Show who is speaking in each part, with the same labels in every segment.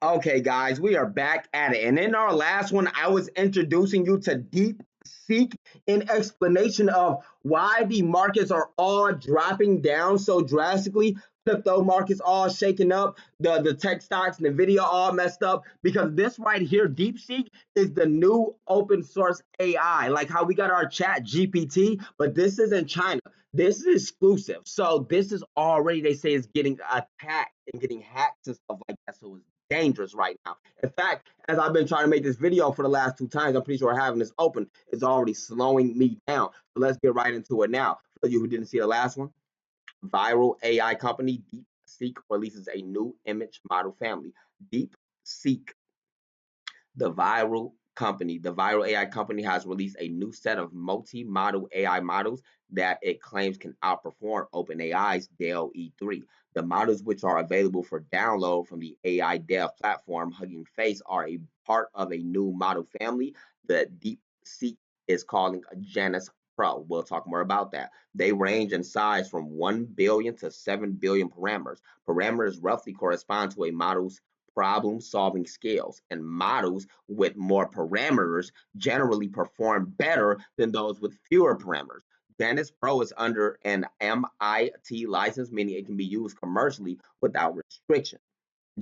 Speaker 1: Okay, guys, we are back at it. And in our last one, I was introducing you to DeepSeek in explanation of why the markets are all dropping down so drastically. Crypto markets all shaking up, the tech stocks, Nvidia all messed up because this right here, DeepSeek, is the new open source AI. Like how we got our chat GPT, but this is in China. This is exclusive. So this is already, they say, is getting attacked and getting hacked and stuff like that. So it's dangerous right now. In fact, as I've been trying to make this video for the last 2 times, I'm pretty sure having this open is already slowing me down. So let's get right into it now. For you who didn't see the last one, viral AI company DeepSeek releases a new image model family. DeepSeek, the viral AI company, has released a new set of multi-model AI models that it claims can outperform OpenAI's Dell E3. The models, which are available for download from the AI dev platform Hugging Face, are a part of a new model family that DeepSeek is calling Janus Pro. We'll talk more about that. They range in size from 1 billion to 7 billion parameters. Parameters roughly correspond to a model's problem solving skills, and models with more parameters generally perform better than those with fewer parameters. Janus Pro is under an MIT license, meaning it can be used commercially without restriction.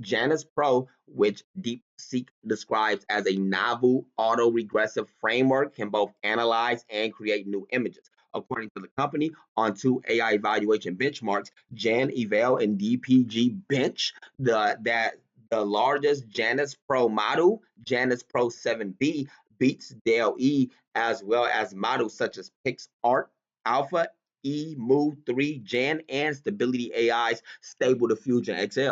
Speaker 1: Janus Pro, which DeepSeek describes as a novel auto-regressive framework, can both analyze and create new images. According to the company, on two AI evaluation benchmarks, Jan Eval and DPG Bench, the largest Janus Pro model, Janus Pro 7B, beats Dell E, as well as models such as PixArt Alpha, E, Move 3, Jan, and Stability AI's Stable Diffusion XL.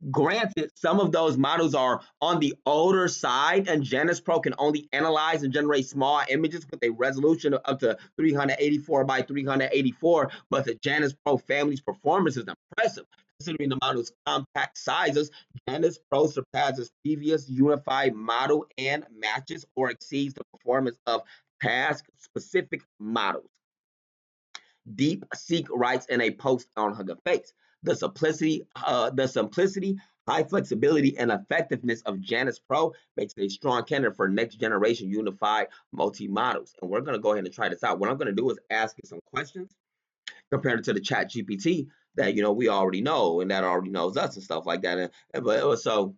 Speaker 1: Granted, some of those models are on the older side, and Janus Pro can only analyze and generate small images with a resolution of up to 384 by 384. But the Janus Pro family's performance is impressive. Considering the model's compact sizes, Janus Pro surpasses previous unified model and matches or exceeds the performance of task specific models. DeepSeek writes in a post on Hugging Face, the simplicity, high flexibility, and effectiveness of Janus Pro makes it a strong candidate for next generation unified multi models. And we're going to go ahead and try this out. What I'm going to do is ask you some questions compared to the Chat GPT that we already know and that already knows us and stuff like that. So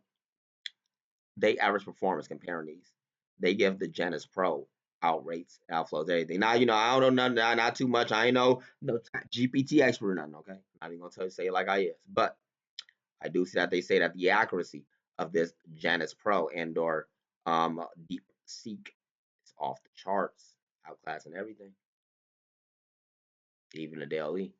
Speaker 1: they average performance comparing these. They give the Janus Pro outrates, outflows, everything. Now, I don't know nothing, not too much. I ain't no GPT expert or nothing, okay? Not even gonna say it like I is. But I do see that they say that the accuracy of this Janus Pro and or Deep Seek is off the charts, outclassing everything, even the daily.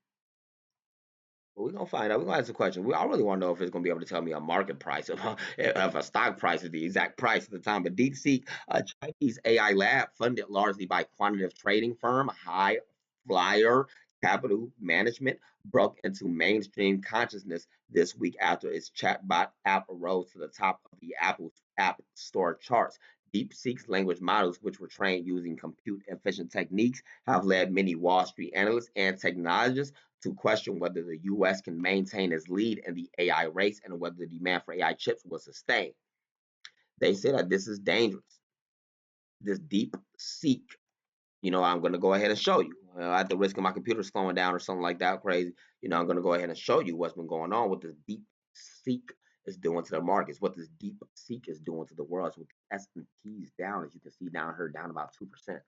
Speaker 1: But we're gonna find out. We're gonna ask a question. I really want to know if it's gonna be able to tell me a market price if a stock price is the exact price at the time. But DeepSeek, a Chinese AI lab funded largely by quantitative trading firm High Flyer Capital Management, broke into mainstream consciousness this week after its chatbot app rose to the top of the Apple App Store charts. DeepSeek's language models, which were trained using compute efficient techniques, have led many Wall Street analysts and technologists to question whether the US can maintain its lead in the AI race and whether the demand for AI chips will sustain. They say that this is dangerous. This deep seek, I'm going to go ahead and show you. At the risk of my computer slowing down or something like that, crazy, I'm going to go ahead and show you what's been going on, what this deep seek is doing to the markets, what this deep seek is doing to the world. So with the S&Ps down, as you can see down here, down about 2%.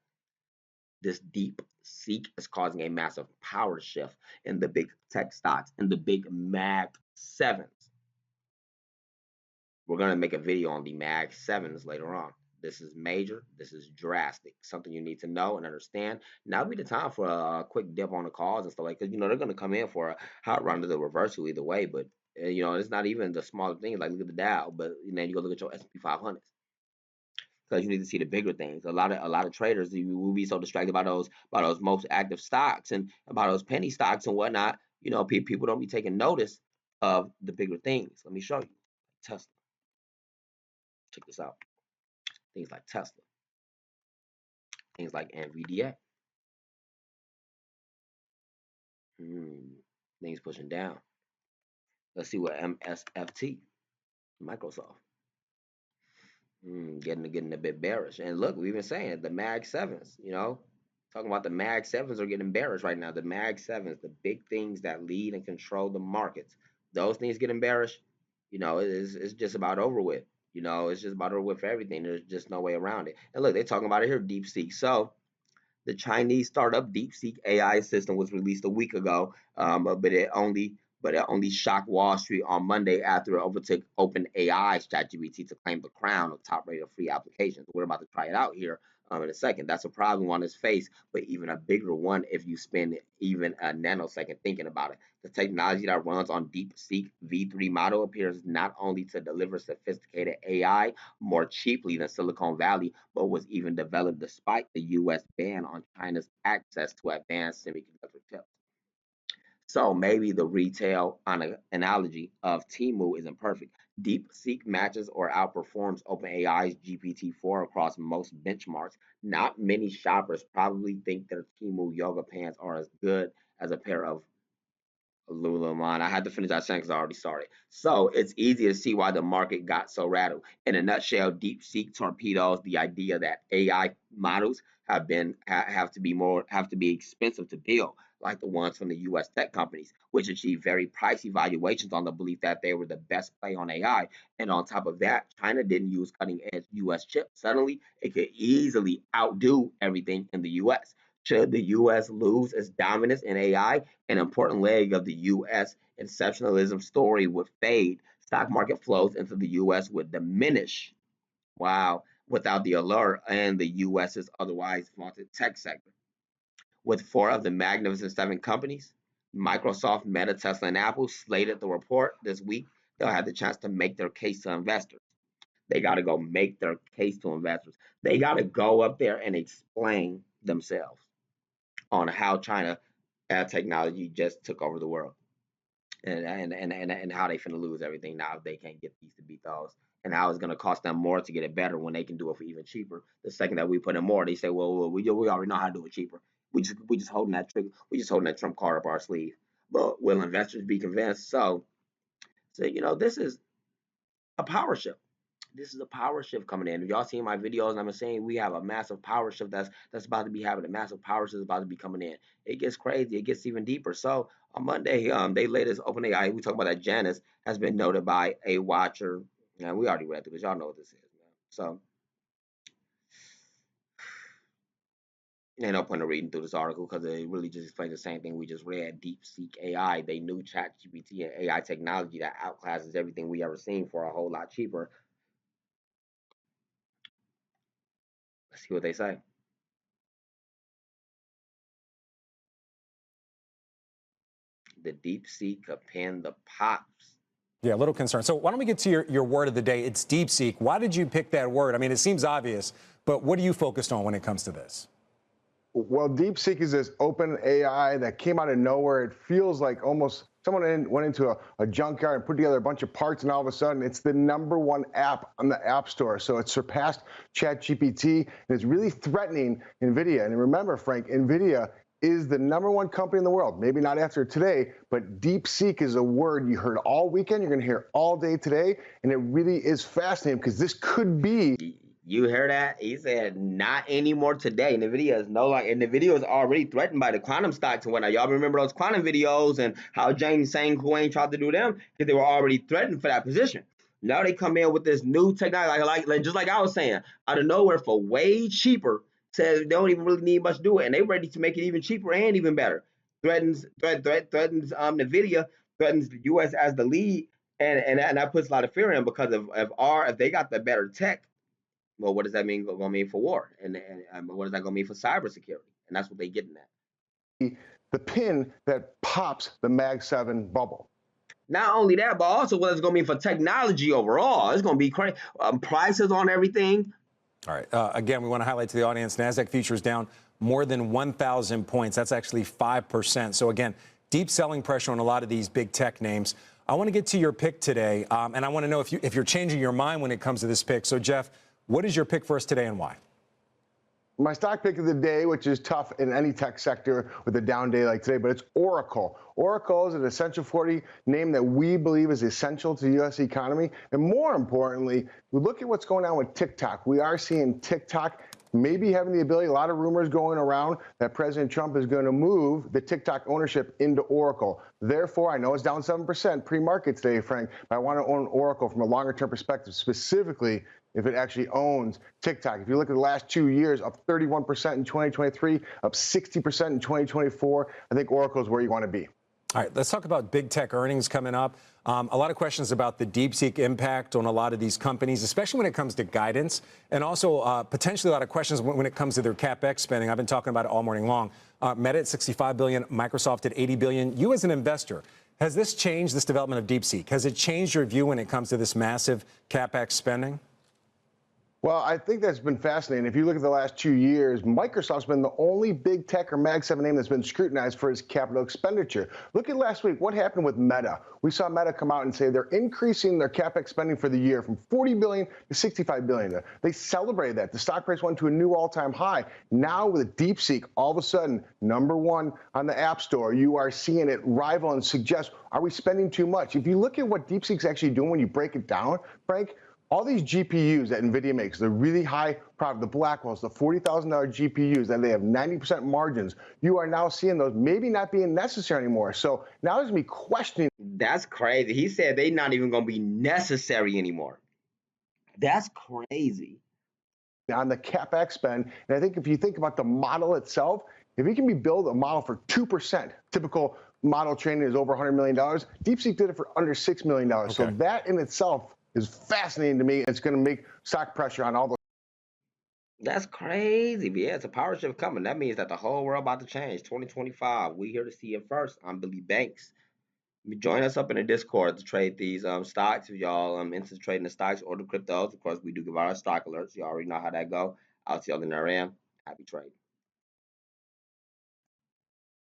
Speaker 1: This deep seek is causing a massive power shift in the big tech stocks, in the big Mag 7s. We're going to make a video on the Mag 7s later on. This is major. This is drastic. Something you need to know and understand. Now be the time for a quick dip on the calls and stuff like that. Because, they're going to come in for a hot run to the reversal either way. But, it's not even the smaller things. Like, look at the Dow. But, you go look at your S&P 500s. Because you need to see the bigger things. A lot of traders will be so distracted by those most active stocks and about those penny stocks and whatnot. People don't be taking notice of the bigger things. Let me show you. Tesla. Check this out. Things like Tesla. Things like NVDA. Things pushing down. Let's see what MSFT. Microsoft. Getting a bit bearish. And look, we've been saying the Mag Sevens. Talking about the Mag Sevens are getting bearish right now. The Mag Sevens, the big things that lead and control the markets, those things getting bearish. It's just about over with. It's just about over with for everything. There's just no way around it. And look, they're talking about it here, DeepSeek. So the Chinese startup DeepSeek AI system was released a week ago, but it only shocked Wall Street on Monday after it overtook OpenAI's ChatGPT to claim the crown of top-rated free applications. We're about to try it out here in a second. That's a problem on its face, but even a bigger one if you spend even a nanosecond thinking about it. The technology that runs on DeepSeek V3 model appears not only to deliver sophisticated AI more cheaply than Silicon Valley, but was even developed despite the U.S. ban on China's access to advanced semiconductor chips. So maybe the retail analogy of Temu isn't perfect. DeepSeek matches or outperforms OpenAI's GPT-4 across most benchmarks. Not many shoppers probably think their Temu yoga pants are as good as a pair of Lululemon. I had to finish that sentence because I already started. So it's easy to see why the market got so rattled. In a nutshell, DeepSeek torpedoes the idea that AI models have to be expensive to build, like the ones from the U.S. tech companies, which achieve very pricey valuations on the belief that they were the best play on AI. And on top of that, China didn't use cutting edge U.S. chips. Suddenly, it could easily outdo everything in the U.S. Should the U.S. lose its dominance in AI, an important leg of the U.S. exceptionalism story would fade. Stock market flows into the U.S. would diminish. Wow. Without the allure and the U.S.'s otherwise vaunted tech sector. With four of the Magnificent Seven companies, Microsoft, Meta, Tesla, and Apple slated to report this week, they'll have the chance to make their case to investors. They got to go make their case to investors. They got to go up there and explain themselves on how China technology just took over the world, and how they finna lose everything now if they can't get these to beat those, and how it's gonna cost them more to get it better when they can do it for even cheaper. The second that we put in more, they say, well, we already know how to do it cheaper. We just holding that trigger. We just holding that trump card up our sleeve. But will investors be convinced? So this is a power shift. This is a power shift coming in. If y'all seen my videos, and I'm saying we have a massive power shift that's about to be happening. A massive power shift is about to be coming in. It gets crazy. It gets even deeper. So on Monday, they latest OpenAI. We talk about that Janice has been noted by a watcher. We already read through this. Y'all know what this is, man. So ain't no point in reading through this article because it really just explains the same thing we just read. DeepSeek AI, they knew ChatGPT and AI technology that outclasses everything we ever seen for a whole lot cheaper. Let's see what they say. The DeepSeek append the pops.
Speaker 2: Yeah, a little concerned. So why don't we get to your word of the day? It's DeepSeek. Why did you pick that word? I mean, it seems obvious, but what are you focused on when it comes to this?
Speaker 3: Well, DeepSeek is this open AI that came out of nowhere. It feels like almost someone went into a junkyard and put together a bunch of parts, and all of a sudden it's the #1 app on the App Store. So it surpassed ChatGPT, and it's really threatening NVIDIA. And remember, Frank, NVIDIA is the #1 company in the world. Maybe not after today, but DeepSeek is a word you heard all weekend. You're going to hear all day today, and it really is fascinating because this could be.
Speaker 1: You heard that? He said not anymore today. NVIDIA is no longer, and NVIDIA is already threatened by the quantum stocks and whatnot. Y'all remember those quantum videos and how James Sang Kuang tried to do them because they were already threatened for that position. Now they come in with this new technology, like just like I was saying, out of nowhere for way cheaper. Says they don't even really need much to do it, and they're ready to make it even cheaper and even better. Threatens NVIDIA, threatens the U.S. as the lead, and that puts a lot of fear in because if they got the better tech, well, what does that mean? Going to mean for war, and what is that going to mean for cybersecurity? And that's what they're getting at.
Speaker 3: The pin that pops the Mag 7 bubble.
Speaker 1: Not only that, but also what it's going to mean for technology overall. It's going to be crazy. Prices on everything.
Speaker 2: All right. Again, we want to highlight to the audience, NASDAQ futures down more than 1,000 points. That's actually 5%. So again, deep selling pressure on a lot of these big tech names. I want to get to your pick today, and I want to know if you're changing your mind when it comes to this pick. So Jeff, what is your pick for us today and why?
Speaker 3: My stock pick of the day, which is tough in any tech sector with a down day like today, but it's Oracle. Oracle is an essential 40 name that we believe is essential to the U.S. economy. And more importantly, we look at what's going on with TikTok. We are seeing TikTok maybe having the ability, a lot of rumors going around that President Trump is going to move the TikTok ownership into Oracle. Therefore, I know it's down 7% pre-market today, Frank, but I want to own Oracle from a longer term perspective, specifically if it actually owns TikTok. If you look at the last 2 years, up 31% in 2023, up 60% in 2024, I think Oracle is where you want to be.
Speaker 2: All right, let's talk about big tech earnings coming up. A lot of questions about the DeepSeek impact on a lot of these companies, especially when it comes to guidance, and also potentially a lot of questions when it comes to their CapEx spending. I've been talking about it all morning long. Meta at $65 billion, Microsoft at $80 billion. You as an investor, has this changed, this development of DeepSeek? Has it changed your view when it comes to this massive CapEx spending?
Speaker 3: Well, I think that's been fascinating. If you look at the last 2 years, Microsoft's been the only big tech or Mag 7 name that's been scrutinized for its capital expenditure. Look at last week. What happened with Meta? We saw Meta come out and say they're increasing their CapEx spending for the year from $40 billion to $65 billion. They celebrated that. The stock price went to a new all-time high. Now with DeepSeek, all of a sudden, #1 on the App Store, you are seeing it rival and suggest, are we spending too much? If you look at what DeepSeek's actually doing when you break it down, Frank, all these GPUs that NVIDIA makes, the really high profit, the Blackwells, the $40,000 GPUs, that they have 90% margins, you are now seeing those maybe not being necessary anymore. So now there's me questioning.
Speaker 1: That's crazy. He said they're not even going to be necessary anymore. That's crazy.
Speaker 3: On the CapEx spend. And I think if you think about the model itself, if you can build a model for 2%, typical model training is over $100 million. DeepSeek did it for under $6 million. Okay. So that in itself is fascinating to me. It's going to make stock pressure on all those.
Speaker 1: That's crazy. But yeah, it's a power shift coming. That means that the whole world about to change. 2025. We here to see it first. I'm Billy Banks. Join us up in the Discord to trade these stocks. If y'all into trading the stocks or the cryptos, of course, we do give out our stock alerts. You already know how that go. I'll see y'all in there. Happy trading.